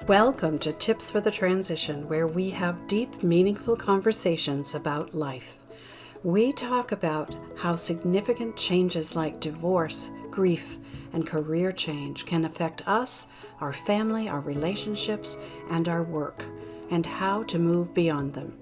Welcome to Tips for the Transition, where we have deep, meaningful conversations about life. We talk about how significant changes like divorce, grief, and career change can affect us, our family, our relationships, and our work, and how to move beyond them.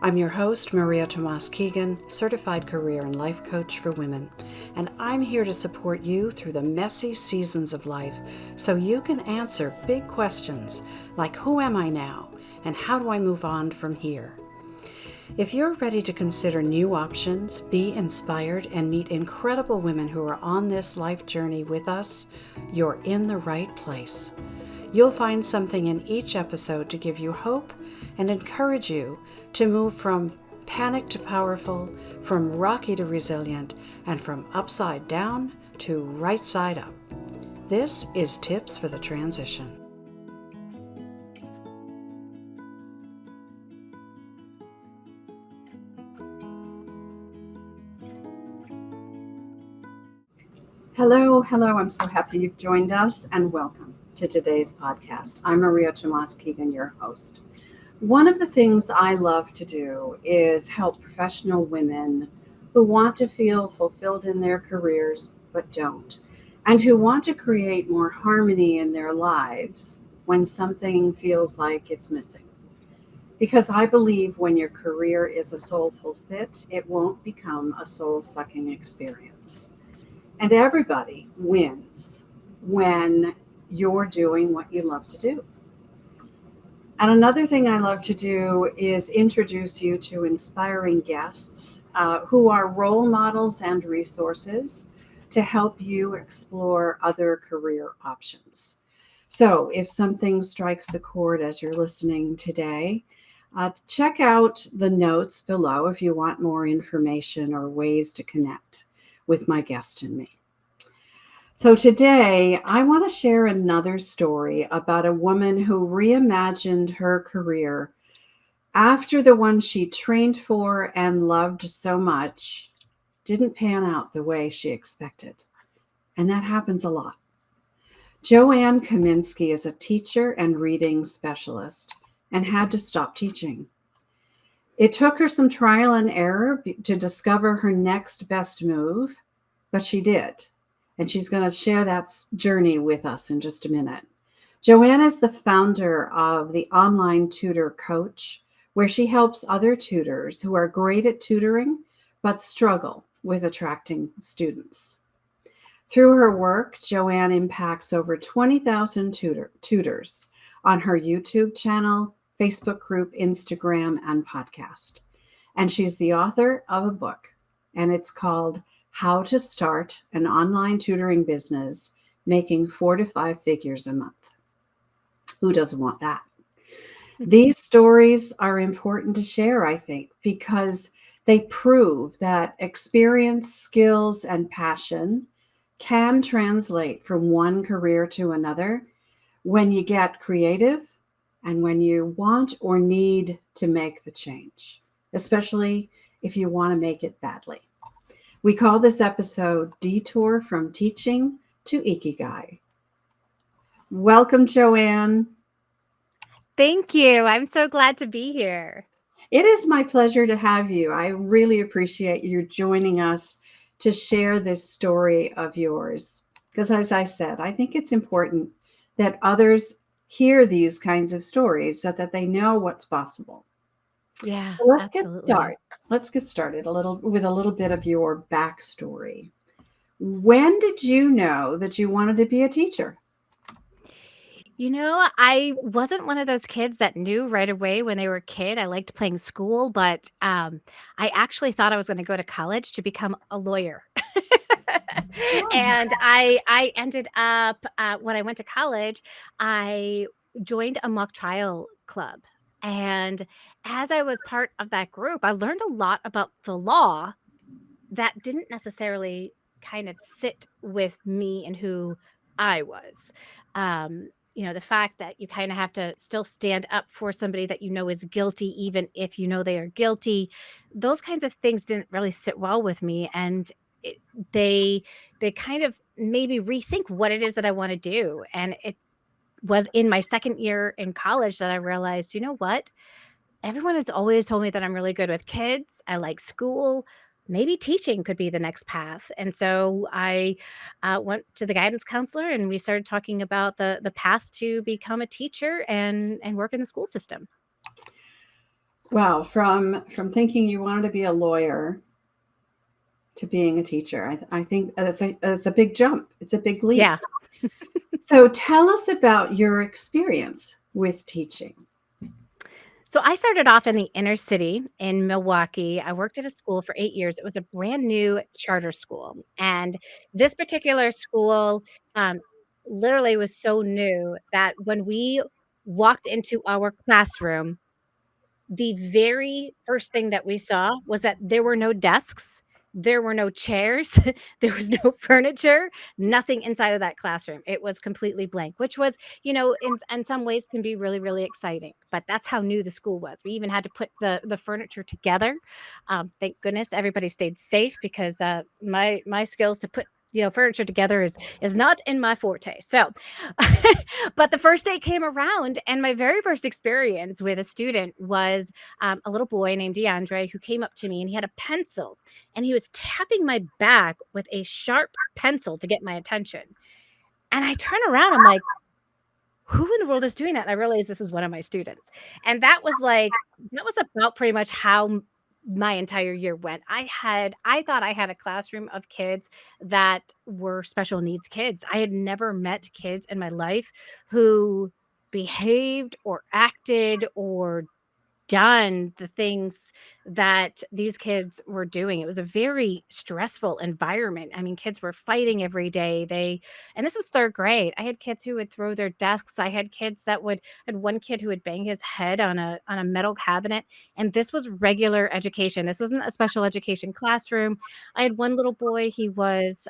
I'm your host, Maria Tomás-Keegan, certified career and life coach for women, and I'm here to support you through the messy seasons of life so you can answer big questions like who am I now and how do I move on from here? If you're ready to consider new options, be inspired, and meet incredible women who are on this life journey with us, you're in the right place. You'll find something in each episode to give you hope and encourage you to move from panic to powerful, from rocky to resilient, and from upside down to right side up. This is Tips for the Transition. Hello. I'm so happy you've joined us, and welcome to today's podcast. I'm Maria Tomás-Keegan, your host. One of the things I love to do is help professional women who want to feel fulfilled in their careers but don't, and who want to create more harmony in their lives when something feels like it's missing. Because I believe when your career is a soulful fit, it won't become a soul-sucking experience. And everybody wins when you're doing what you love to do. And another thing I love to do is introduce you to inspiring guests who are role models and resources to help you explore other career options. So if something strikes a chord as you're listening today, check out the notes below if you want more information or ways to connect with my guest and me. So today, I want to share another story about a woman who reimagined her career after the one she trained for and loved so much didn't pan out the way she expected. And that happens a lot. Joanne Kaminski is a teacher and reading specialist and had to stop teaching. It took her some trial and error to discover her next best move, but she did. And she's going to share that journey with us in just a minute. Joanne is the founder of the Online Tutor Coach, where she helps other tutors who are great at tutoring, but struggle with attracting students. Through her work, Joanne impacts over 20,000 tutors on her YouTube channel, Facebook group, Instagram, and podcast. And she's the author of a book, and it's called How to Start an Online Tutoring Business Making 4 to 5 Figures a Month. Who doesn't want that? These stories are important to share, I think, because they prove that experience, skills, and passion can translate from one career to another when you get creative and when you want or need to make the change, especially if you want to make it badly. We call this episode Detour from Teaching to Ikigai. Welcome, Joanne. Thank you. I'm so glad to be here. It is my pleasure to have you. I really appreciate you joining us to share this story of yours. Because as I said, I think it's important that others hear these kinds of stories so that they know what's possible. Yeah, So let's absolutely. get started. Let's get started with a little bit of your backstory. When did you know that you wanted to be a teacher? I wasn't one of those kids that knew right away when they were a kid. I liked playing school, but I actually thought I was going to go to college to become a lawyer. And I ended up when I went to college, I joined a mock trial club. And as I was part of that group, I learned a lot about the law that didn't necessarily kind of sit with me and who I was. The fact that you kind of have to still stand up for somebody that you know is guilty, even if you know they are guilty, those kinds of things didn't really sit well with me. And it, they they kind of made me rethink what it is that I want to do. And it was in my second year in college that I realized, you know what? Everyone has always told me that I'm really good with kids. I like school. Maybe teaching could be the next path. And so I went to the guidance counselor, and we started talking about the path to become a teacher and work in the school system. Wow, from thinking you wanted to be a lawyer to being a teacher, I think that's a big jump. It's a big leap. Yeah. So tell us about your experience with teaching. So I started off in the inner city in Milwaukee. I worked at a school for 8 years. It was a brand new charter school. And this particular school um, literally was so new that when we walked into our classroom, the very first thing that we saw was that there were no desks, there were no chairs, there was no furniture, nothing inside of that classroom. It was completely blank, which was, in some ways can be really, really exciting. But that's how new the school was. We even had to put the furniture together. Thank goodness everybody stayed safe because my skills to put furniture together is not in my forte. So but the first day came around, and my very first experience with a student was a little boy named DeAndre who came up to me, and he had a pencil, and he was tapping my back with a sharp pencil to get my attention. And I turn around, I'm like, who in the world is doing that? And I realized this is one of my students. And that was about pretty much how my entire year went. I thought I had a classroom of kids that were special needs kids. I had never met kids in my life who behaved or acted or done the things that these kids were doing. It was a very stressful environment. I mean, kids were fighting every day. And this was third grade. I had kids who would throw their desks. I had kids I had one kid who would bang his head on a metal cabinet. And this was regular education. This wasn't a special education classroom. I had one little boy, he was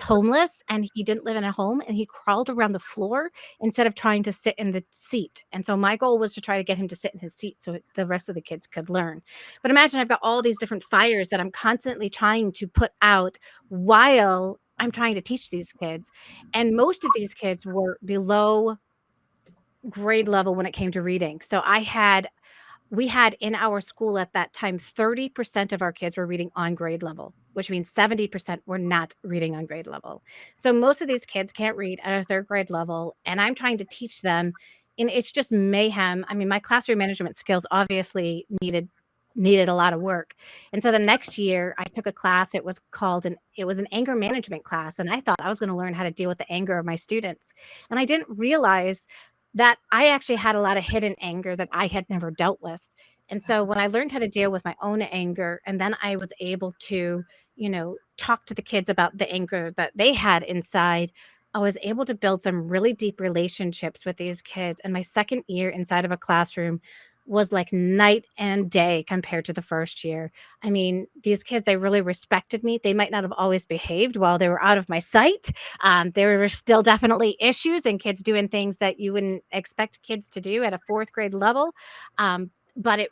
homeless, and he didn't live in a home, and he crawled around the floor instead of trying to sit in the seat. And so my goal was to try to get him to sit in his seat so the rest of the kids could learn. But imagine I've got all these different fires that I'm constantly trying to put out while I'm trying to teach these kids. And most of these kids were below grade level when it came to reading. So we had in our school at that time, 30% of our kids were reading on grade level, which means 70% were not reading on grade level. So most of these kids can't read at a third grade level, and I'm trying to teach them, and it's just mayhem. I mean, my classroom management skills obviously needed a lot of work. And so the next year I took a class. It was an anger management class, and I thought I was going to learn how to deal with the anger of my students. And I didn't realize that I actually had a lot of hidden anger that I had never dealt with. And so when I learned how to deal with my own anger, and then I was able to, talk to the kids about the anger that they had inside, I was able to build some really deep relationships with these kids. And my second year inside of a classroom was like night and day compared to the first year. I mean, these kids, they really respected me. They might not have always behaved while they were out of my sight. There were still definitely issues and kids doing things that you wouldn't expect kids to do at a fourth grade level. But it,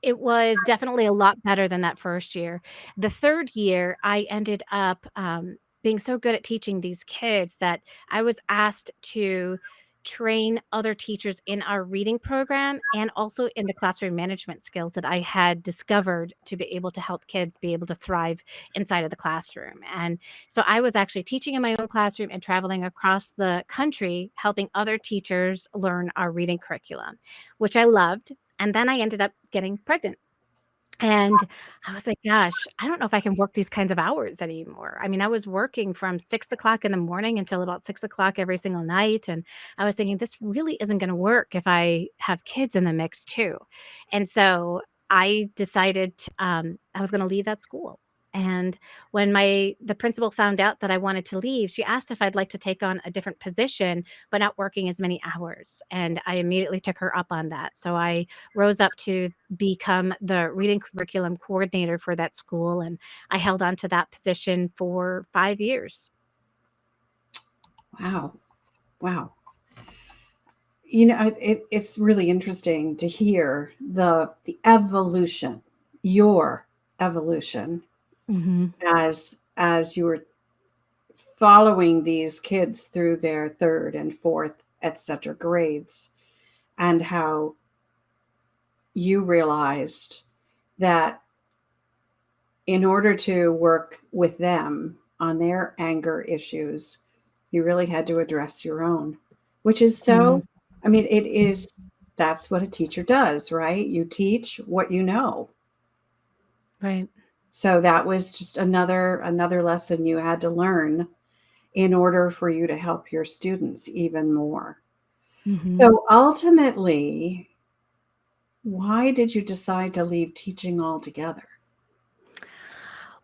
it was definitely a lot better than that first year. The third year, I ended up being so good at teaching these kids that I was asked to train other teachers in our reading program and also in the classroom management skills that I had discovered to be able to help kids be able to thrive inside of the classroom. And so I was actually teaching in my own classroom and traveling across the country, helping other teachers learn our reading curriculum, which I loved. And then I ended up getting pregnant. And I was like, gosh, I don't know if I can work these kinds of hours anymore. I mean, I was working from 6 o'clock in the morning until about 6 o'clock every single night. And I was thinking, this really isn't going to work if I have kids in the mix too. And so I decided I was going to leave that school. And when the principal found out that I wanted to leave, she asked if I'd like to take on a different position, but not working as many hours. And I immediately took her up on that. So I rose up to become the reading curriculum coordinator for that school, and I held on to that position for 5 years. Wow. Wow. It's really interesting to hear the evolution, your evolution Mhm. as you were following these kids through their third and fourth, etc. grades, and how you realized that in order to work with them on their anger issues, you really had to address your own, which is Mhm. so, I mean, it is, that's what a teacher does, right? You teach what you know. Right. So that was just another lesson you had to learn in order for you to help your students even more. Mhm. So ultimately, why did you decide to leave teaching altogether?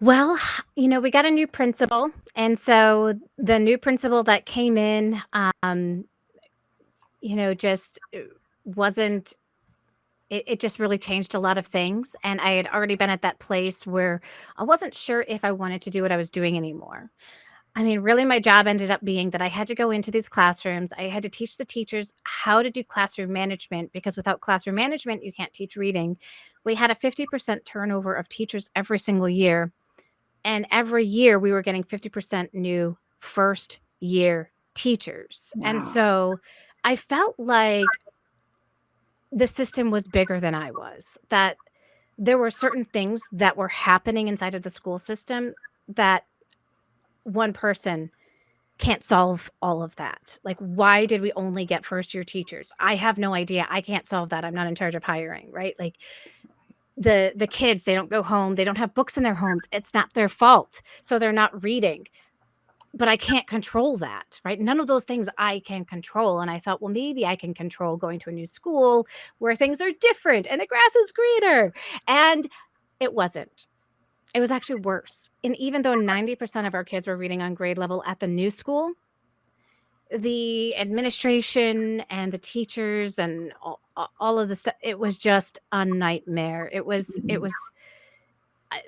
Well, we got a new principal, and so the new principal that came in, just wasn't. It just really changed a lot of things, and I had already been at that place where I wasn't sure if I wanted to do what I was doing anymore. I mean, really, my job ended up being that I had to go into these classrooms. I had to teach the teachers how to do classroom management because without classroom management, you can't teach reading. We had a 50% turnover of teachers every single year. And every year we were getting 50% new first year teachers. And Wow. so I felt like the system was bigger than I was, that there were certain things that were happening inside of the school system that one person can't solve all of that. Like, why did we only get first year teachers? I have no idea. I can't solve that. I'm not in charge of hiring, right? Like the kids, they don't go home, they don't have books in their homes. It's not their fault. So they're not reading. But I can't control that, right? None of those things I can control. And I thought, well, maybe I can control going to a new school where things are different and the grass is greener. And it wasn't. It was actually worse. And even though 90% of our kids were reading on grade level at the new school, the administration and the teachers and all of the stuff, it was just a nightmare.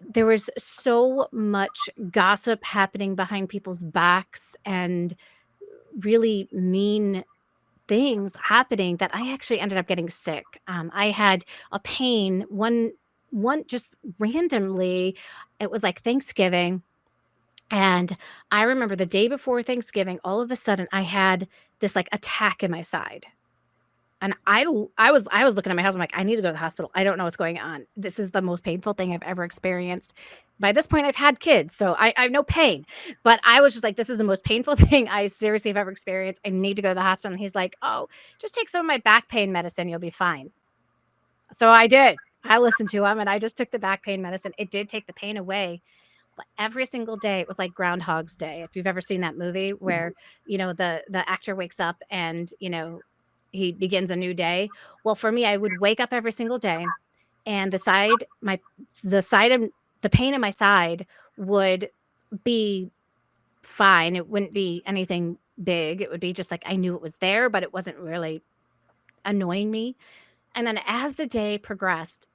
There was so much gossip happening behind people's backs and really mean things happening that I actually ended up getting sick. I had a pain one just randomly. It was like Thanksgiving, and I remember the day before Thanksgiving, all of a sudden I had this like attack in my side. And I was looking at my husband like, "I need to go to the hospital. I don't know what's going on. This is the most painful thing I've ever experienced." By this point, I've had kids, so I have no pain. But I was just like, "This is the most painful thing I seriously have ever experienced. I need to go to the hospital." And he's like, "Oh, just take some of my back pain medicine. You'll be fine." So I did. I listened to him and I just took the back pain medicine. It did take the pain away. But every single day, it was like Groundhog's Day. If you've ever seen that movie where, the actor wakes up and, he begins a new day. Well, for me, I would wake up every single day and the side of the pain in my side would be fine. It wouldn't be anything big. It would be just like I knew it was there, but it wasn't really annoying me. And then as the day progressed,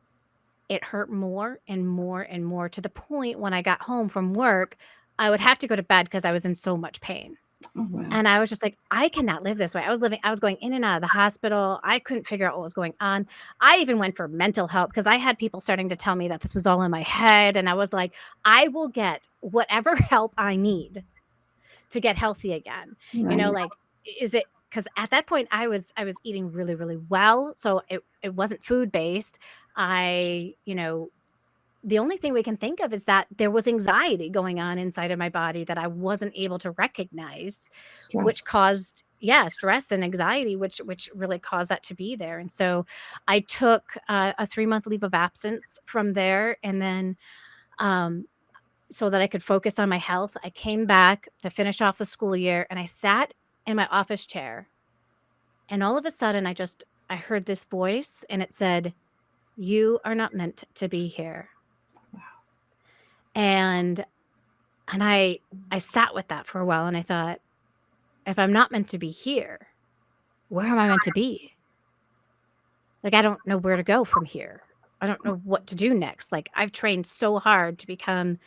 it hurt more and more and more to the point when I got home from work, I would have to go to bed because I was in so much pain. Oh, wow. And I was just like, "I cannot live this way." I was going in and out of the hospital. I couldn't figure out what was going on. I even went for mental help because I had people starting to tell me that this was all in my head, and I was like, "I will get whatever help I need to get healthy again." Right. Like, is it because at that point I was eating really, really well, so it wasn't food based. I, the only thing we can think of is that there was anxiety going on inside of my body that I wasn't able to recognize, which Stress. caused, yeah, stress and anxiety, which really caused that to be there. And so I took a 3-month leave of absence from there, and then um, so that I could focus on my health. I came back to finish off the school year, and I sat in my office chair, and all of a sudden I heard this voice, and it said, "You are not meant to be here." And I sat with that for a while and I thought, if I'm not meant to be here, where am I meant to be? Like, I don't know where to go from here. I don't know what to do next. Like, I've trained so hard to become,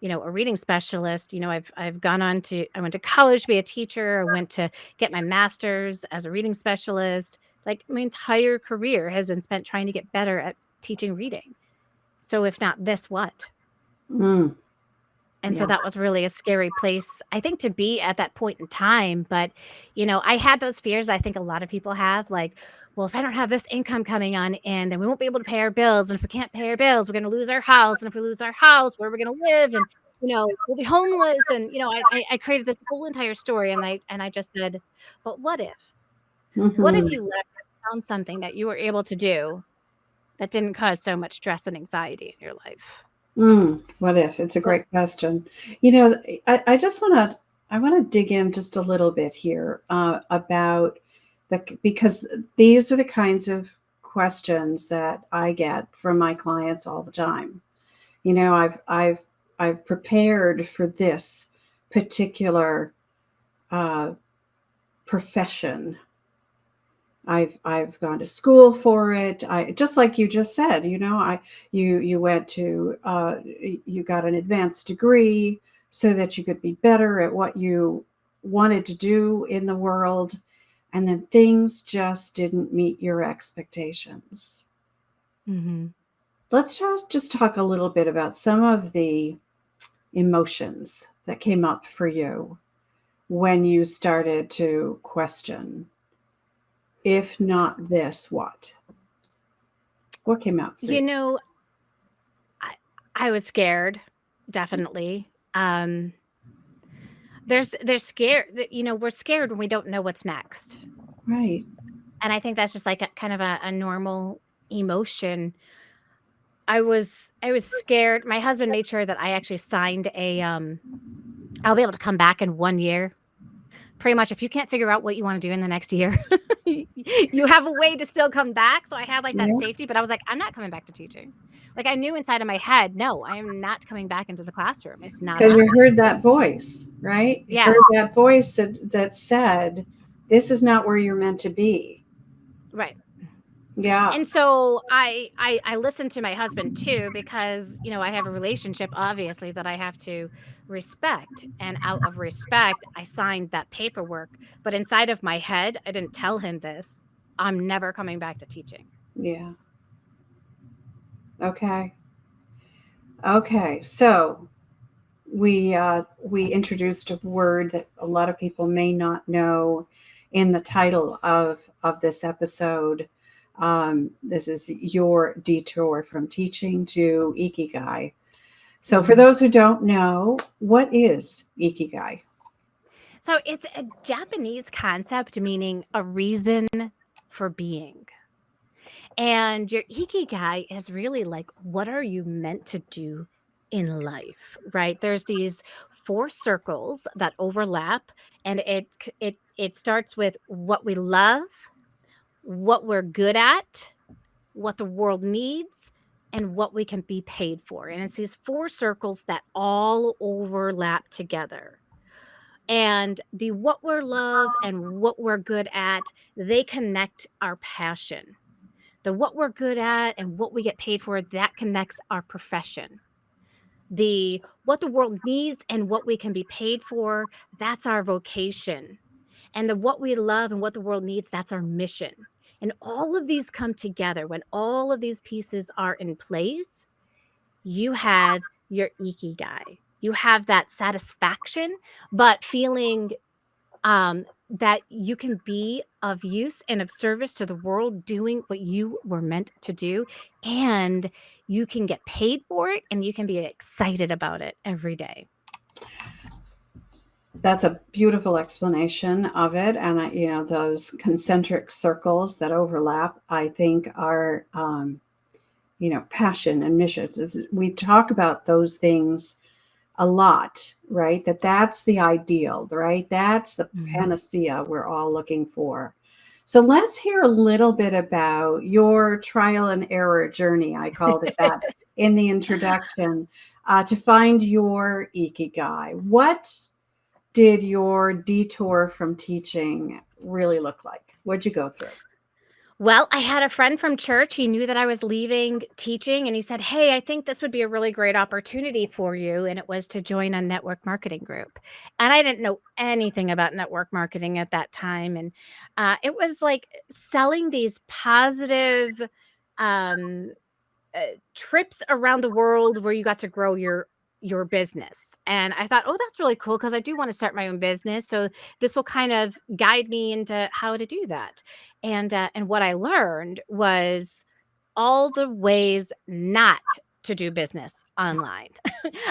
a reading specialist. I've gone on to I went to college to be a teacher. I went to get my master's as a reading specialist. Like, my entire career has been spent trying to get better at teaching reading. So if not this, what? Mm. And so Yeah. that was really a scary place, I think, to be at that point in time. But, I had those fears I think a lot of people have, like, well, if I don't have this income coming on in, then we won't be able to pay our bills. And if we can't pay our bills, we're going to lose our house. And if we lose our house, where are we going to live? And, we'll be homeless. And, I created this whole entire story. And I just said, but what if? What if Hmm. you left and found something that you were able to do that didn't cause so much stress and anxiety in your life? What if? It's a What great question. You know, I just want to dig in just a little bit here about because these are the kinds of questions that I get from my clients all the time. I've prepared for this particular uh, profession. I've gone to school for it. I just like you just said, you went to you got an advanced degree so that you could be better at what you wanted to do in the world, and then things just didn't meet your expectations. Mhm. Let's just talk a little bit about some of the emotions that came up for you when you started to question, if not this, what? What came up for you? You know, I I was scared, definitely. There's scared that we're scared when we don't know what's next. Right. And I think that's just like a kind of a normal emotion. I was scared. My husband made sure that I actually signed I'll be able to come back in 1 year. Pretty much if you can't figure out what you wanna do in the next year, you have a way to still come back, so I had, like, that Yeah. safety, but I was like, "I'm not coming back to teaching." Like, I knew inside of my head, "No, I am not coming back into the classroom, it's not Because you happening." heard that voice, right? You heard Yeah, that voice that said, this is not where you're meant to be. right. Yeah. And so I listened to my husband too because, I have a relationship obviously that I have to respect, and out of respect, I signed that paperwork, but inside of my head, I didn't tell him this. I'm never coming back to teaching. Yeah. Okay. Okay. So we introduced a word that a lot of people may not know in the title of this episode. This is your detour from teaching to Ikigai. So, for Mhm. those who don't know, what is Ikigai? So it's a Japanese concept meaning a reason for being. And your ikigai is really like, what are you meant to do in life, right? There's these four circles that overlap, and it starts with what we love, what we're good at, what the world needs, and what we can be paid for. And it's these four circles that all overlap together. And the what we're love and what we're good at, they connect our passion. The what we're good at and what we get paid for, that connects our profession. The what the world needs and what we can be paid for, that's our vocation. And the what we love and what the world needs, that's our mission. And all of these come together. When all of these pieces are in place, you have your ikigai. You have that satisfaction, but feeling that you can be of use and of service to the world doing what you were meant to do, and you can get paid for it, and you can be excited about it every day. That's a beautiful explanation of it. And, those concentric circles that overlap, I think, are, passion and missions. We talk about those things a lot, right? That's the ideal, right? That's the Mhm. panacea we're all looking for. So let's hear a little bit about your trial and error journey. I called it that in the introduction, to find your ikigai. What did your detour from teaching really look like? What'd you go through? Well, I had a friend from church. He knew that I was leaving teaching, and he said, "Hey, I think this would be a really great opportunity for you." And it was to join a network marketing group. And I didn't know anything about network marketing at that time. And it was like selling these positive um, trips around the world where you got to grow your your business. And I thought, oh, that's really cool because I do want to start my own business. So this will kind of guide me into how to do that. And what I learned was all the ways not to do business online.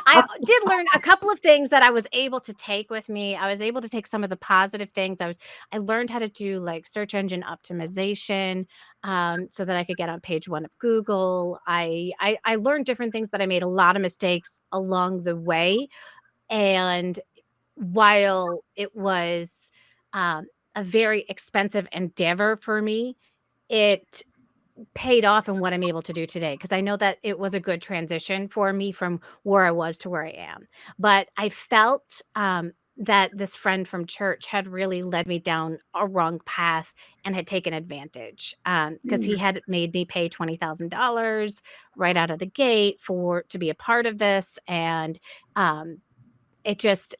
I did learn a couple of things that I was able to take with me. I was able to take some of the positive things. I learned how to do like search engine optimization, so that I could get on page one of Google. I learned different things, but I made a lot of mistakes along the way. And while it was a very expensive endeavor for me, it paid off in what I'm able to do today, because I know that it was a good transition for me from where I was to where I am. But I felt that this friend from church had really led me down a wrong path and had taken advantage, because he Mm, had made me pay $20,000 right out of the gate for to be a part of this, and um, it just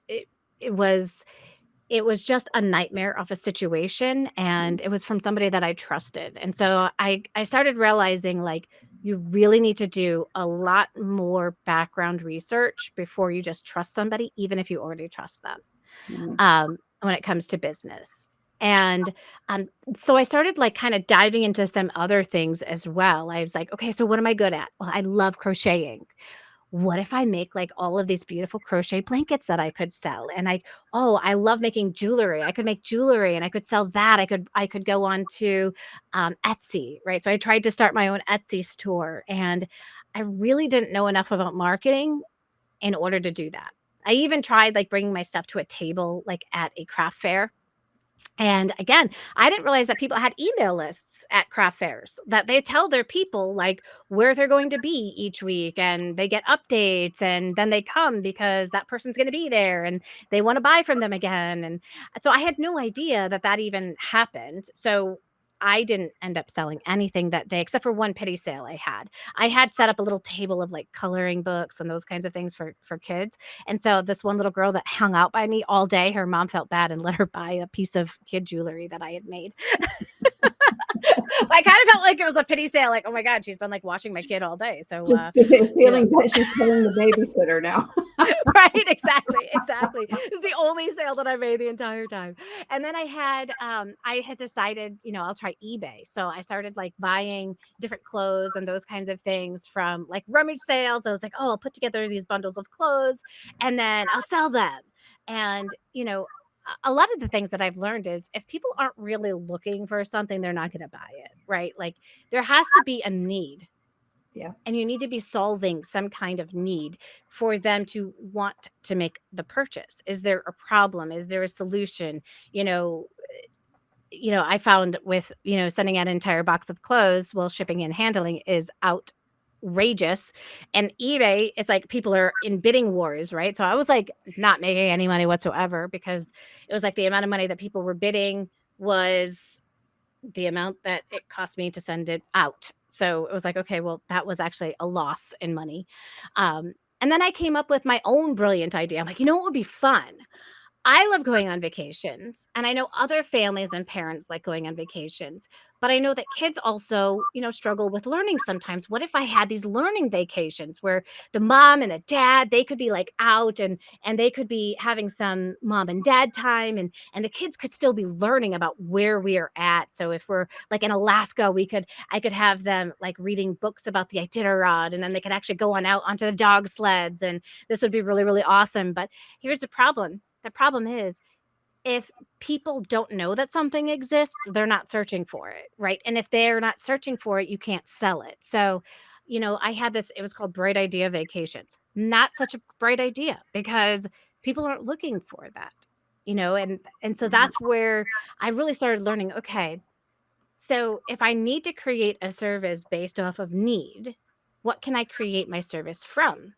it was just a nightmare of a situation, and it was from somebody that I trusted, and so I started realizing, like, you really need to do a lot more background research before you just trust somebody, even if you already trust them, mm, when it comes to business, and, um, so I started, like, kinda diving into some other things as well. I was like, "Okay, so what am I good at?" Well, I love crocheting. What if I make like all of these beautiful crochet blankets that I could sell? And I love making jewelry. I could make jewelry and I could sell that. I could go on to Etsy, right? So I tried to start my own Etsy store, and I really didn't know enough about marketing in order to do that. I even tried like bringing my stuff to a table, like at a craft fair, and again, I didn't realize that people had email lists at craft fairs, that they tell their people like where they're going to be each week, and they get updates, and then they come because that person's going to be there and they want to buy from them again. And so I had no idea that that even happened. So I didn't end up selling anything that day except for one pity sale I had. I had set up a little table of like coloring books and those kinds of things for kids, and so this one little girl that hung out by me all day, her mom felt bad and let her buy a piece of kid jewelry that I had made. I kind of felt like it was a pity sale, like, "Oh my god, she's been, like, watching my kid all day." So, just you know. feeling that she's paying the babysitter now. Right, exactly, exactly. It's the only sale that I made the entire time. And then I had decided, I'll try eBay. So I started, like, buying different clothes and those kinds of things from, like, rummage sales. I was like, "Oh, I'll put together these bundles of clothes, and then I'll sell them." And, a lot of the things that I've learned is if people aren't really looking for something, they're not gonna buy it, right? Like, there has to be a need, Yeah. and you need to be solving some kind of need for them to want to make the purchase. Is there a problem? Is there a solution? You know, I found with, sending out an entire box of clothes, well, shipping and handling is outrageous. And eBay, it's like people are in bidding wars, right? So I was like not making any money whatsoever, because it was like the amount of money that people were bidding was the amount that it cost me to send it out. So it was like, okay, well, that was actually a loss in money. And then I came up with my own brilliant idea. I'm like, what would be fun? I love going on vacations, and I know other families and parents like going on vacations, but I know that kids also, struggle with learning sometimes. What if I had these learning vacations where the mom and the dad, they could be like out, and they could be having some mom and dad time, and the kids could still be learning about where we are at. So if we're like in Alaska, I could have them like reading books about the Iditarod, and then they could actually go on out onto the dog sleds, and this would be really, really awesome. But here's the problem. The problem is, if people don't know that something exists, they're not searching for it, right? And if they're not searching for it, you can't sell it. So, I had this, it was called Bright Idea Vacations. Not such a bright idea, because people aren't looking for that, and so Mhm. that's where I really started learning, okay, so if I need to create a service based off of need, what can I create my service from?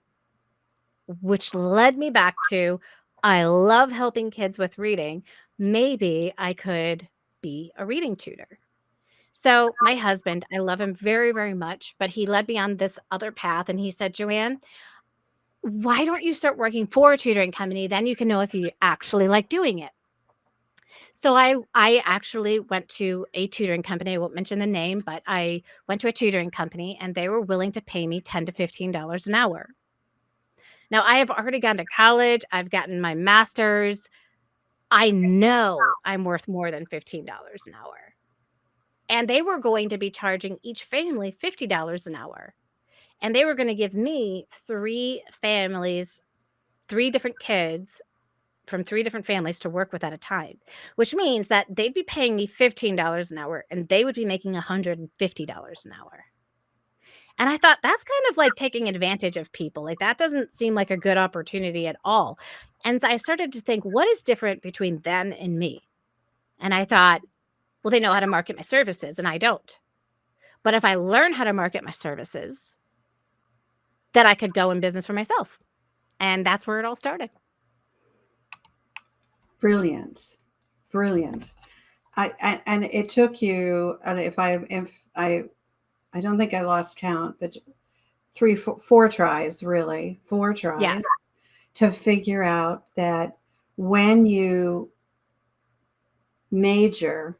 Which led me back to, I love helping kids with reading. Maybe I could be a reading tutor. So, my husband, I love him very, very much, but he led me on this other path, and he said, "Joanne, why don't you start working for a tutoring company? Then you can know if you actually like doing it." So I actually went to a tutoring company. I won't mention the name, but I went to a tutoring company, and they were willing to pay me $10 to $15 an hour. Now, I have already gone to college, I've gotten my master's. I know I'm worth more than $15 an hour. And they were going to be charging each family $50 an hour. And they were gonna give me 3 families, 3 different kids from 3 different families to work with at a time, which means that they'd be paying me $15 an hour, and they would be making $150 an hour. And I thought, that's kind of like taking advantage of people, like, that doesn't seem like a good opportunity at all. And so I started to think, what is different between them and me? And I thought, well, they know how to market my services, and I don't. But if I learn how to market my services, then I could go in business for myself. And that's where it all started. Brilliant. Brilliant. And it took you, and if I don't think I lost count, but 4 tries, really, 4 tries Yes. to figure out that when you major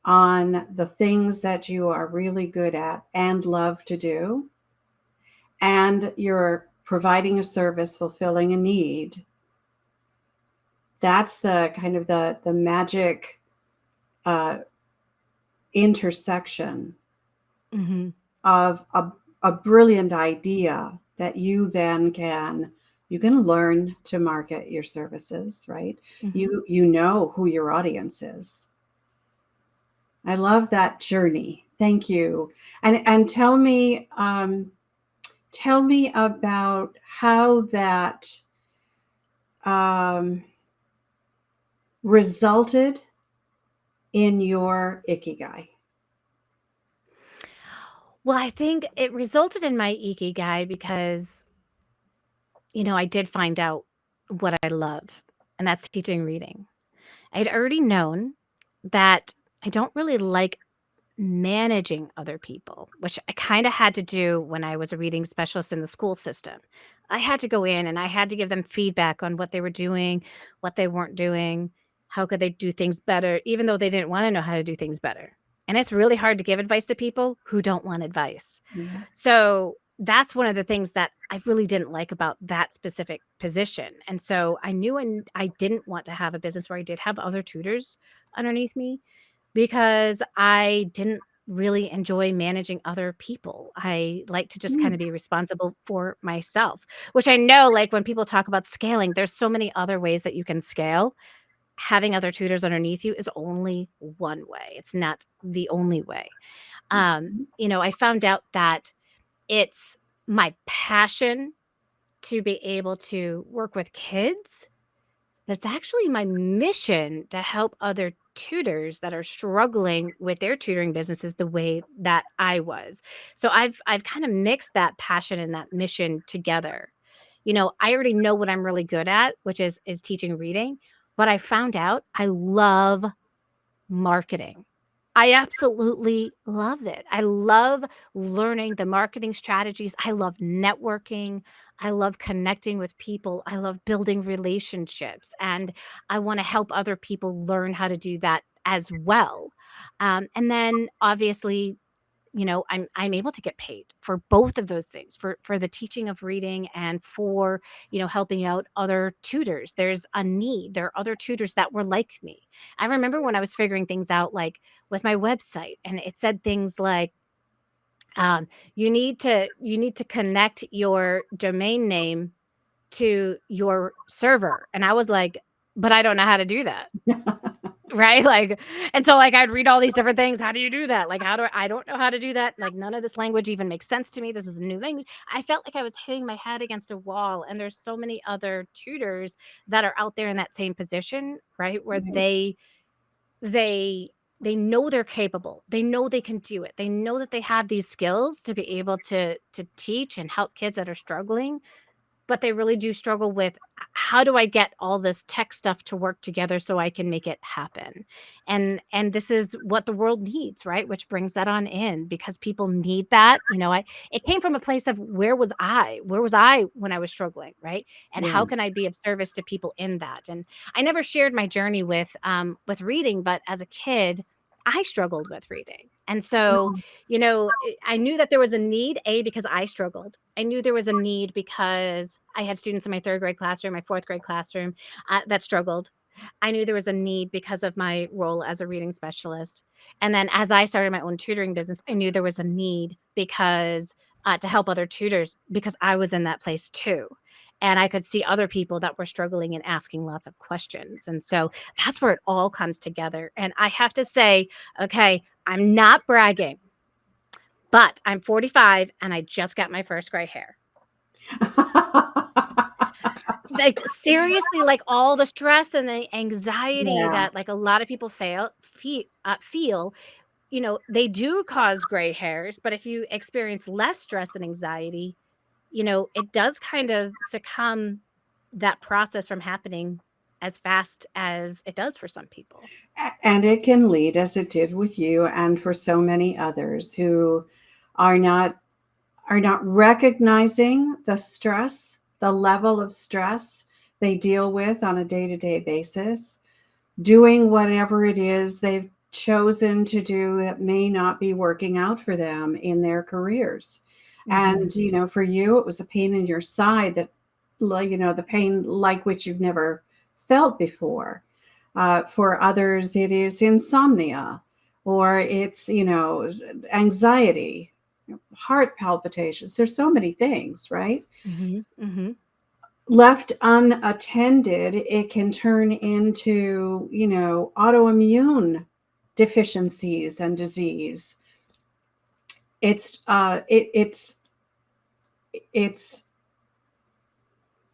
on the things that you are really good at and love to do, and you're providing a service, fulfilling a need, that's the kind of the magic intersection Mhm. of a brilliant idea that you then you can learn to market your services, right? Mhm. You know who your audience is. I love that journey. Thank you. And tell me about how that um, resulted in your Ikigai. Well, I think it resulted in my Ikigai because, I did find out what I love, and that's teaching reading. I'd already known that I don't really like managing other people, which I kinda had to do when I was a reading specialist in the school system. I had to go in and I had to give them feedback on what they were doing, what they weren't doing, how could they do things better, even though they didn't wanna know how to do things better. And it's really hard to give advice to people who don't want advice. Yeah. So, that's one of the things that I really didn't like about that specific position, and so I knew and I didn't want to have a business where I did have other tutors underneath me because I didn't really enjoy managing other people. I like to just Mm, kinda be responsible for myself, which I know, like, when people talk about scaling, there's so many other ways that you can scale. Having other tutors underneath you is only one way. It's not the only way. mhm. I found out that it's my passion to be able to work with kids. That's actually my mission to help other tutors that are struggling with their tutoring businesses the way that I was. So I've kind of mixed that passion and that mission together. I already know what I'm really good at, which is teaching reading, but I found out I love marketing. I absolutely love it. I love learning the marketing strategies. I love networking. I love connecting with people. I love building relationships. And I want to help other people learn how to do that as well. And then obviously, I'm able to get paid for both of those things, for the teaching of reading and for, helping out other tutors. There's a need. There are other tutors that were like me. I remember when I was figuring things out, like with my website, and it said things like, you need to connect your domain name to your server. And I was like, but I don't know how to do that. Right? Like, and so, like, I'd read all these different things. How do you do that? Like, how do I don't know how to do that. Like, none of this language even makes sense to me. This is a new language. I felt like I was hitting my head against a wall. And there's so many other tutors that are out there in that same position, right? Where Right. they they know they're capable. They know they can do it. They know that they have these skills to be able to teach and help kids that are struggling, but they really do struggle with, how do I get all this tech stuff to work together so I can make it happen? And this is what the world needs, right? Which brings that on in, because people need that. It came from a place of, where was I? Where was I when I was struggling, right? And Yeah. how can I be of service to people in that? And I never shared my journey with reading, but as a kid, I struggled with reading. And so, I knew that there was a need, A, because I struggled. I knew there was a need because I had students in my 3rd grade classroom, my 4th grade classroom, that struggled. I knew there was a need because of my role as a reading specialist. And then as I started my own tutoring business, I knew there was a need because to help other tutors because I was in that place too. And I could see other people that were struggling and asking lots of questions. And so that's where it all comes together. And I have to say, okay, I'm not bragging, but I'm 45 and I just got my first gray hair. Like, seriously, like, all the stress and the anxiety Yeah. that, like, a lot of people feel, they do cause gray hairs, but if you experience less stress and anxiety, it does kind of succumb that process from happening as fast as it does for some people. And it can lead, as it did with you and for so many others who are not recognizing the stress, the level of stress they deal with on a day-to-day basis, doing whatever it is they've chosen to do that may not be working out for them in their careers. Mhm. And for you it was a pain in your side that, the pain like which you've never felt before. For others it is insomnia, or it's anxiety, heart palpitations. There's so many things, right? Mhm. Mhm. Left unattended, it can turn into, autoimmune deficiencies and disease. It's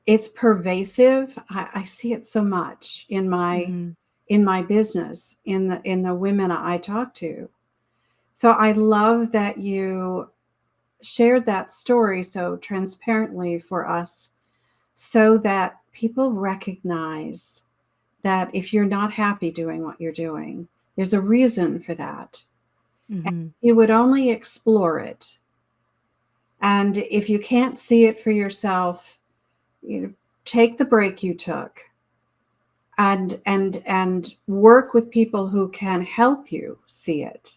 it's pervasive. I see it so much Mhm. in my business, in the women I talk to. So I love that you shared that story so transparently for us, so that people recognize that if you're not happy doing what you're doing, there's a reason for that. Mhm. You would only explore it. And if you can't see it for yourself, you know, take the break you took and work with people who can help you see it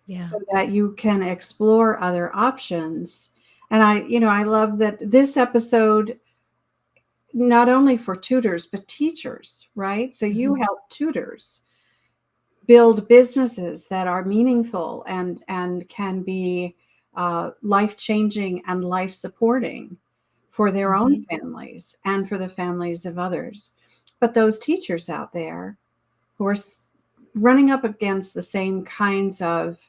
Yeah. so that you can explore other options. And I love that this episode, not only for tutors but teachers, right? So you Mhm. help tutors build businesses that are meaningful and can be life changing and life supporting for their own Mhm. families and for the families of others. But those teachers out there who are running up against the same kinds of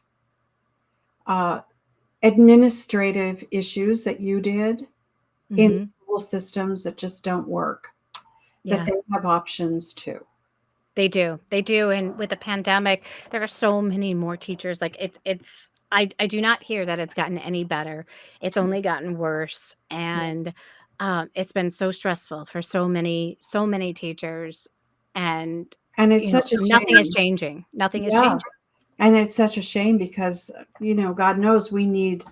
uh, administrative issues that you did in Mhm. school systems that just don't work, that Yeah. they have options too. They do. They do, and with the pandemic, there are so many more teachers, like, I do not hear that it's gotten any better. It's only gotten worse, and, it's been so stressful for so many teachers, and, And it's such a nothing is shame. changing. Nothing is Yeah. changing. And it's such a shame because, God knows we need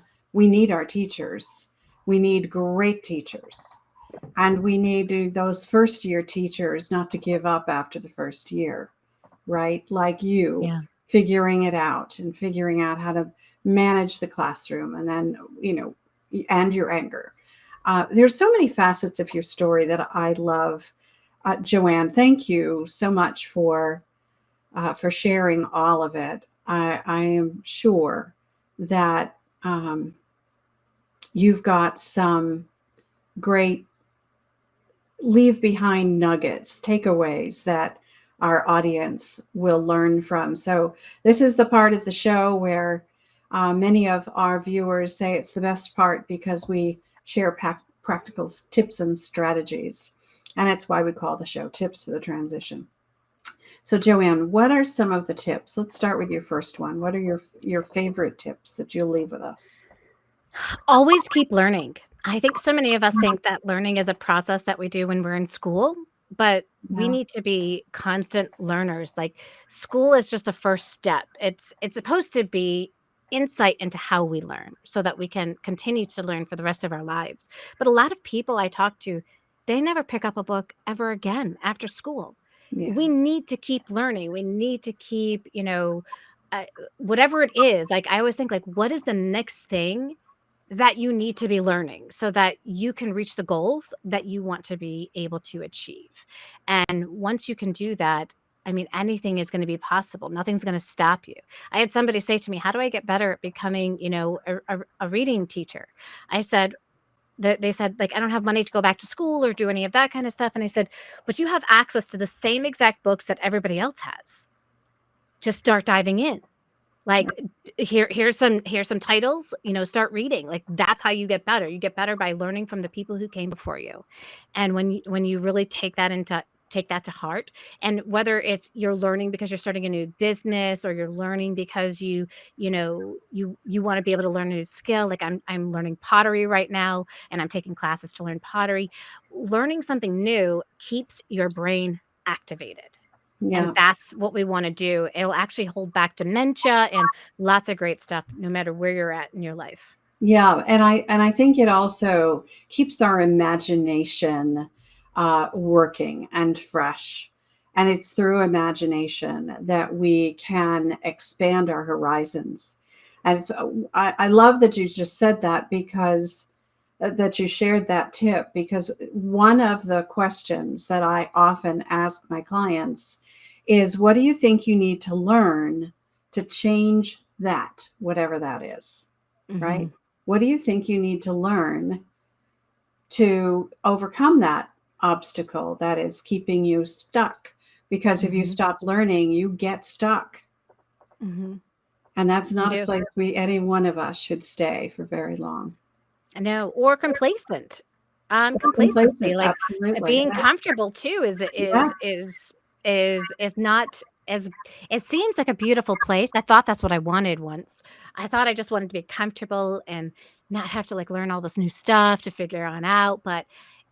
our teachers. We need great teachers. And we need those first year teachers not to give up after the first year, right? Like you, Yeah. figuring it out and figuring out how to manage the classroom, and then, and your anger. There's so many facets of your story that I love. Joanne, thank you so much for sharing all of it. I am sure that you've got some great leave behind nuggets, takeaways that our audience will learn from. So, this is the part of the show where many of our viewers say it's the best part because we share practical tips and strategies. And it's why we call the show Tips for the Transition. So, Joanne, what are some of the tips? Let's start with your first one. What are your favorite tips that you'll leave with us? Always keep learning. I think so many of us think that learning is a process that we do when we're in school, but we Yeah. need to be constant learners. Like, school is just the first step. It's supposed to be insight into how we learn so that we can continue to learn for the rest of our lives. But a lot of people I talk to, they never pick up a book ever again after school. Yeah. We need to keep learning. We need to keep, uh, whatever it is. Like, I always think, like, what is the next thing that you need to be learning so that you can reach the goals that you want to be able to achieve. And once you can do that, I mean, anything is going to be possible. Nothing's going to stop you. I had somebody say to me, "How do I get better at becoming, a reading teacher?" I said, that they said, like, "I don't have money to go back to school or do any of that kind of stuff." And I said, "But you have access to the same exact books that everybody else has. Just start diving in. Like, here's some titles, start reading. Like, that's how you get better. You get better by learning from the people who came before you. And when you really take that to heart, and whether it's you're learning because you're starting a new business, or you're learning because you want to be able to learn a new skill. Like, I'm learning pottery right now, and I'm taking classes to learn pottery. Learning something new keeps your brain activated. And Yeah. that's what we wanna do. It'll actually hold back dementia and lots of great stuff no matter where you're at in your life. Yeah, and I think it also keeps our imagination working and fresh. And it's through imagination that we can expand our horizons. And I love that you just said that, because that you shared that tip, because one of the questions that I often ask my clients is, what do you think you need to learn to change that, whatever that is, right? Mhm, What do you think you need to learn to overcome that obstacle that is keeping you stuck? Because if you mhm, stop learning, you get stuck. mhm. And that's You not a do. place any one of us should stay for very long. I know, or complacent. Or Complacency, complacent, like, absolutely. being comfortable too is Yeah, is is is not as it seems like a beautiful place. I thought that's what I wanted once. I thought I just wanted to be comfortable and not have to, like, learn all this new stuff to figure on out, but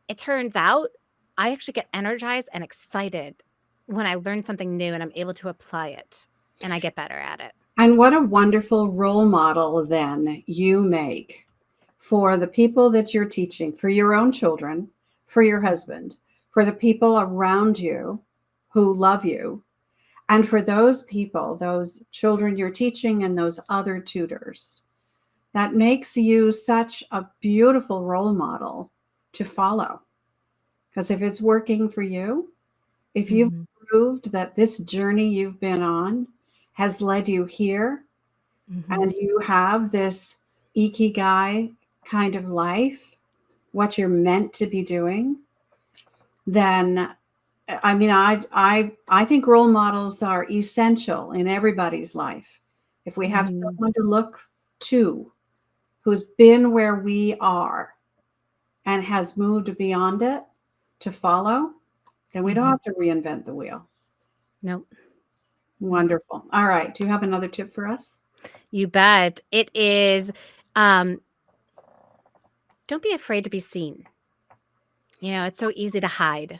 it turns out I actually get energized and excited when I learn something new and I'm able to apply it, and I get better at it. and what a wonderful role model then you make for the people that you're teaching, for your own children, for your husband, for the people around you who love you, and for those people, those children you're teaching, and those other tutors. That makes you such a beautiful role model to follow. Because if it's working for you, if you've Mhm, proved that this journey you've been on has led you here, and mhm, you have this Ikigai kind of life, what you're meant to be doing, then I mean, I think role models are essential in everybody's life. If we have mhm, someone to look to who's been where we are and has moved beyond it to follow, then we don't mhm. have to reinvent the wheel. Nope, nope. Wonderful. All right. Do you have another tip for us? You bet. It is, um, don't be afraid to be seen. It's so easy to hide.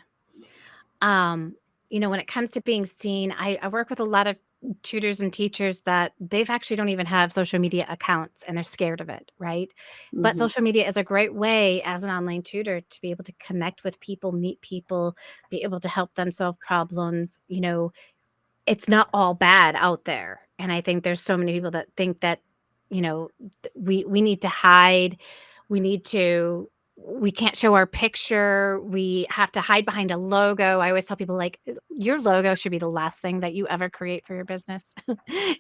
Um, when it comes to being seen, I work with a lot of tutors and teachers that they've actually don't even have social media accounts and they're scared of it, right? But Mhm. social media is a great way as an online tutor to be able to connect with people, meet people, be able to help them solve problems. It's not all bad out there. And I think there's so many people that think that, we need to hide. We need to we can't show our picture. We have to hide behind a logo. I always tell people, like, your logo should be the last thing that you ever create for your business.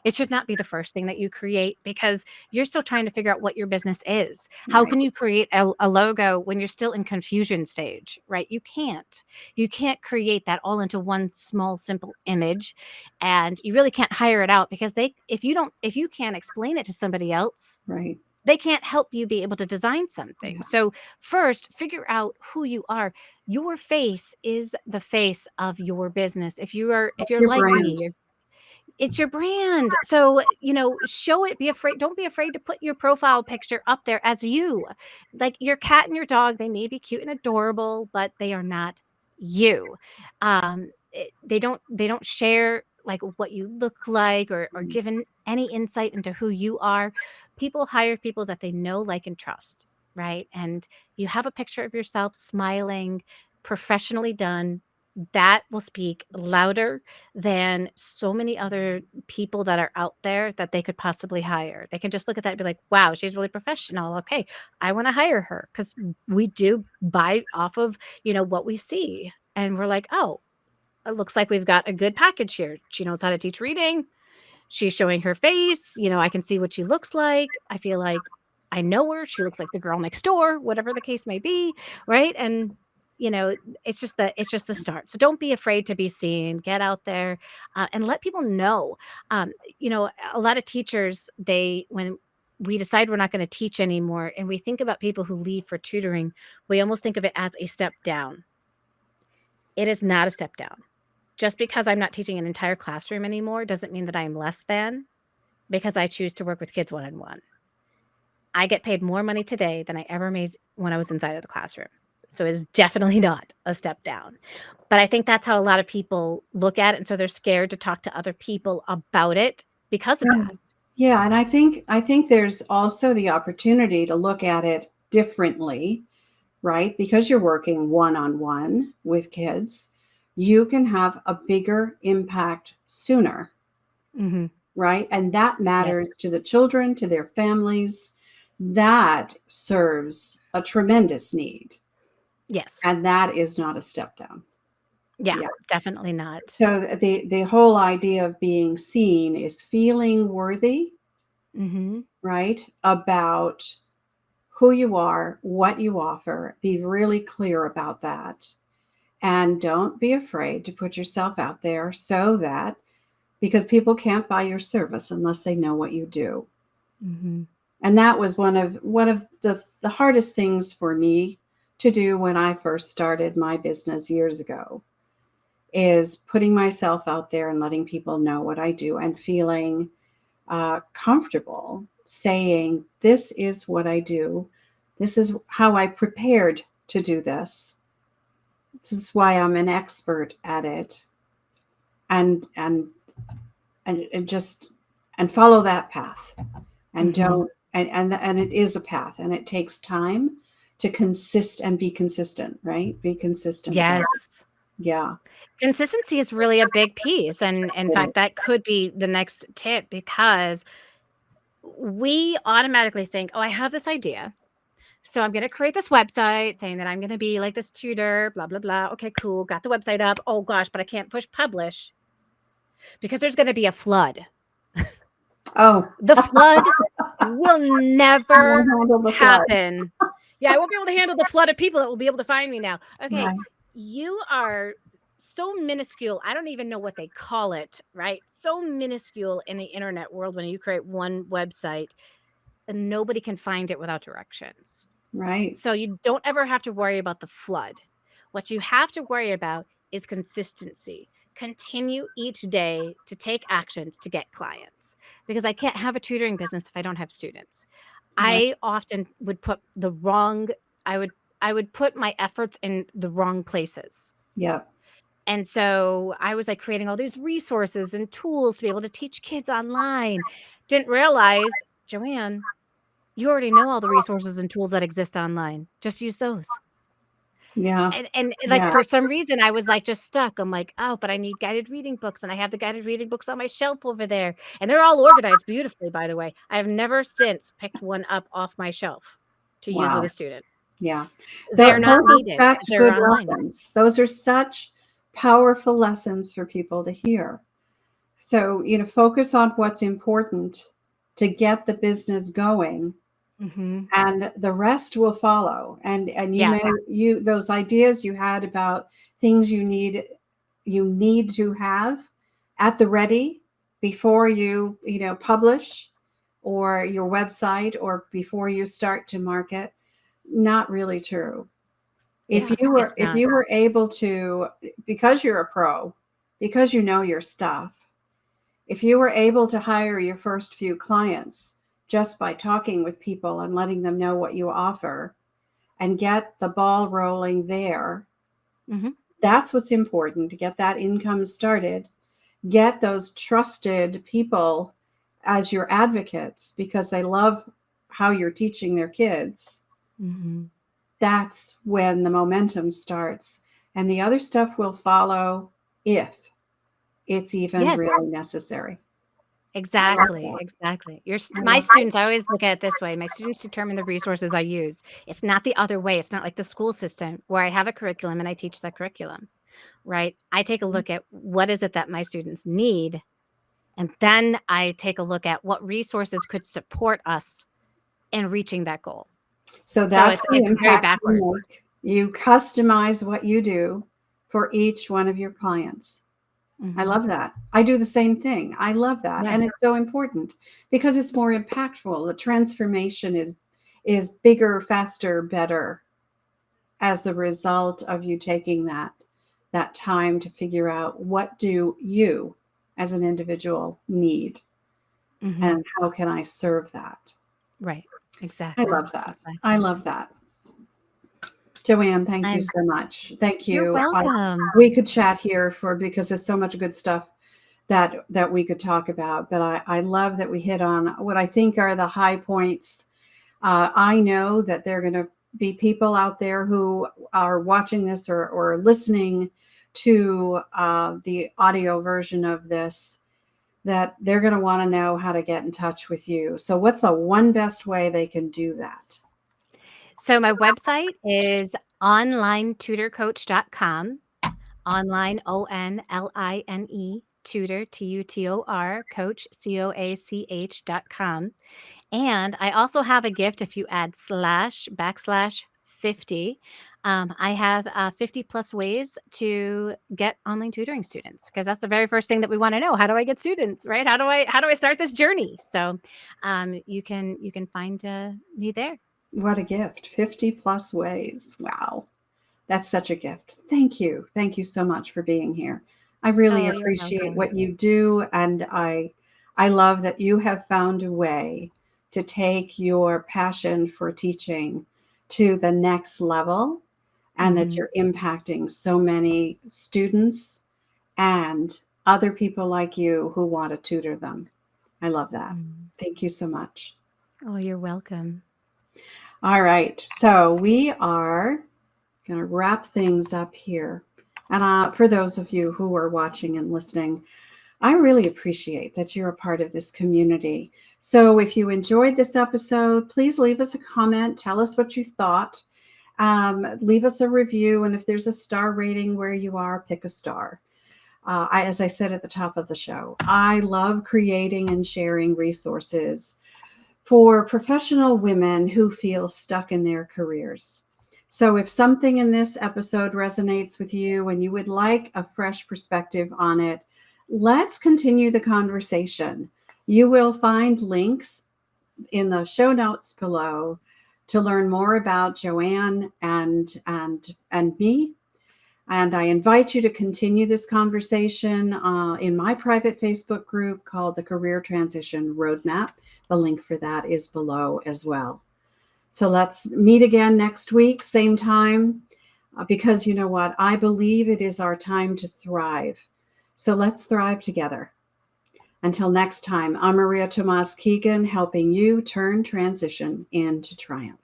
It should not be the first thing that you create because you're still trying to figure out what your business is. How Right. can you create a logo when you're still in confusion stage, right? You can't. You can't create that all into one small simple image, and you really can't hire it out because they if you can't explain it to somebody else, Right. they can't help you be able to design something. Yeah. So first, figure out who you are. Your face is the face of your business. If you're Your like brand. me, it's your brand. So, show it, be afraid. Don't be afraid to put your profile picture up there as you. Like your cat and your dog, they may be cute and adorable, but they are not you. They don't share like what you look like, or given any insight into who you are. People hire people that they know, like, and trust, right? And you have a picture of yourself smiling, professionally done. that will speak louder than so many other people that are out there that they could possibly hire. They can just look at that and be like, wow, she's really professional. Okay, I want to hire her, because we do buy off of, what we see. And we're like, oh, it looks like we've got a good package here. She knows how to teach reading. She's showing her face. I can see what she looks like. I feel like I know her. She looks like the girl next door, whatever the case may be, right? And you know, it's just the start. So don't be afraid to be seen. Get out there, and let people know. Um, a lot of teachers, when we decide we're not going to teach anymore, and we think about people who leave for tutoring, we almost think of it as a step down. It is not a step down. Just because I'm not teaching an entire classroom anymore doesn't mean that I am less than, because I choose to work with kids one-on-one. I get paid more money today than I ever made when I was inside of the classroom. So it is definitely not a step down. But I think that's how a lot of people look at it, and so they're scared to talk to other people about it because of that. Yeah, and I think there's also the opportunity to look at it differently, right? Because you're working one-on-one with kids, you can have a bigger impact sooner, Mhm. right? And that Yes. matters to the children, to their families. That serves a tremendous need. Yes. And that is not a step down. Yeah, Yeah. definitely not. So the whole idea of being seen is feeling worthy, Mhm. right? About who you are, what you offer. Be really clear about that. And don't be afraid to put yourself out there, so that, because people can't buy your service unless they know what you do. Mhm. And that was one of the hardest things for me to do when I first started my business years ago, is putting myself out there and letting people know what I do, and feeling comfortable saying, this is what I do. This is how I prepared to do this. This is why I'm an expert at it. And just and follow that path, and Mhm. don't and it is a path, and it takes time to be consistent, right? Be consistent about it. Yes. Yeah. Consistency is really a big piece, and in It fact, is. that could be the next tip, because we automatically think, "Oh, I have this idea. So I'm gonna create this website saying that I'm gonna be like this tutor, blah, blah, blah. Okay, cool. Got the website up. Oh gosh, but I can't push publish because there's gonna be a flood. Oh, The flood will you won't never handle the flood. happen. Yeah, I won't be able to handle the flood of people that will be able to find me now. Okay, Right. you are so minuscule. I don't even know what they call it, right? So minuscule in the internet world when you create one website, and nobody can find it without directions. Right. So you don't ever have to worry about the flood. What you have to worry about is consistency. Continue each day to take actions to get clients, because I can't have a tutoring business if I don't have students. Right. I often would put the wrong I would I would put my efforts in the wrong places. Yep. And so I was like creating all these resources and tools to be able to teach kids online. Didn't realize, Joanne, you already know all the resources and tools that exist online. Just use those. Yeah. And like, Yeah. for some reason, I was, like, just stuck. I'm like, "Oh, but I need guided reading books, and I have the guided reading books on my shelf over there." And they're all organized beautifully, by the way. I have never since picked one up off my shelf to use with Wow. a student. Yeah. They're not Those are needed because such they're good online. lessons. Those are such powerful lessons for people to hear. So, focus on what's important to get the business going, Mhm. and the rest will follow. And you Yeah. may you those ideas you had about things you need to have at the ready before you publish, or your website, or before you start to market. Not really true. If Yeah, you were it's if not. you were able to, because you're a pro, because you know your stuff, if you were able to hire your first few clients just by talking with people and letting them know what you offer, and get the ball rolling there, Mhm. that's what's important, to get that income started. Get those trusted people as your advocates because they love how you're teaching their kids. Mhm. That's when the momentum starts. And the other stuff will follow if it's even Yes. really necessary. Exactly, exactly. My students, I always look at it this way. My students determine the resources I use. It's not the other way. It's not like the school system where I have a curriculum and I teach that curriculum, right? I take a look at what is it that my students need, and then I take a look at what resources could support us in reaching that goal. So So that's the it's very impact backwards. you make. You customize what you do for each one of your clients. I Mhm. love that. I do the same thing. I love that. Yeah. And it's so important because it's more impactful. The transformation is bigger, faster, better as a result of you taking that time to figure out what do you as an individual need Mhm. and how can I serve that. Right. I Exactly. love that. I Exactly. love that. Joanne, thank you I'm so much. Thank You're you. welcome. We could chat here because there's so much good stuff that we could talk about. But I love that we hit on what I think are the high points. I know that there are going to be people out there who are watching this or listening to the audio version of this that they're going to want to know how to get in touch with you. So what's the one best way they can do that? So my website is onlinetutorcoach.com. Online, ONLINE, tutor, TUTOR, coach, COACH.com. And I also have a gift if you add //50. I have 50 plus ways to get online tutoring students because that's the very first thing that we want to know. How do I get students, right? How do I start this journey? So you can find me there. What a gift. 50 plus ways. Wow. That's such a gift. Thank you. Thank you so much for being here. I really Oh, you're appreciate welcome. what you do, and I love that you have found a way to take your passion for teaching to the next level and that Mhm. you're impacting so many students and other people like you who want to tutor them. I love that. Mm. Thank you so much. Oh, you're welcome. All right. So we are going to wrap things up here. And for those of you who are watching and listening, I really appreciate that you're a part of this community. So if you enjoyed this episode, please leave us a comment. Tell us what you thought. Leave us a review. And if there's a star rating where you are, pick a star. As I said at the top of the show, I love creating and sharing resources for professional women who feel stuck in their careers. So if something in this episode resonates with you and you would like a fresh perspective on it, let's continue the conversation. You will find links in the show notes below to learn more about Joanne and me. And I invite you to continue this conversation in my private Facebook group called the Career Transition Roadmap. The link for that is below as well. So let's meet again next week, same time, because you know what? I believe it is our time to thrive. So let's thrive together. Until next time, I'm Maria Tomás-Keegan, helping you turn transition into triumph.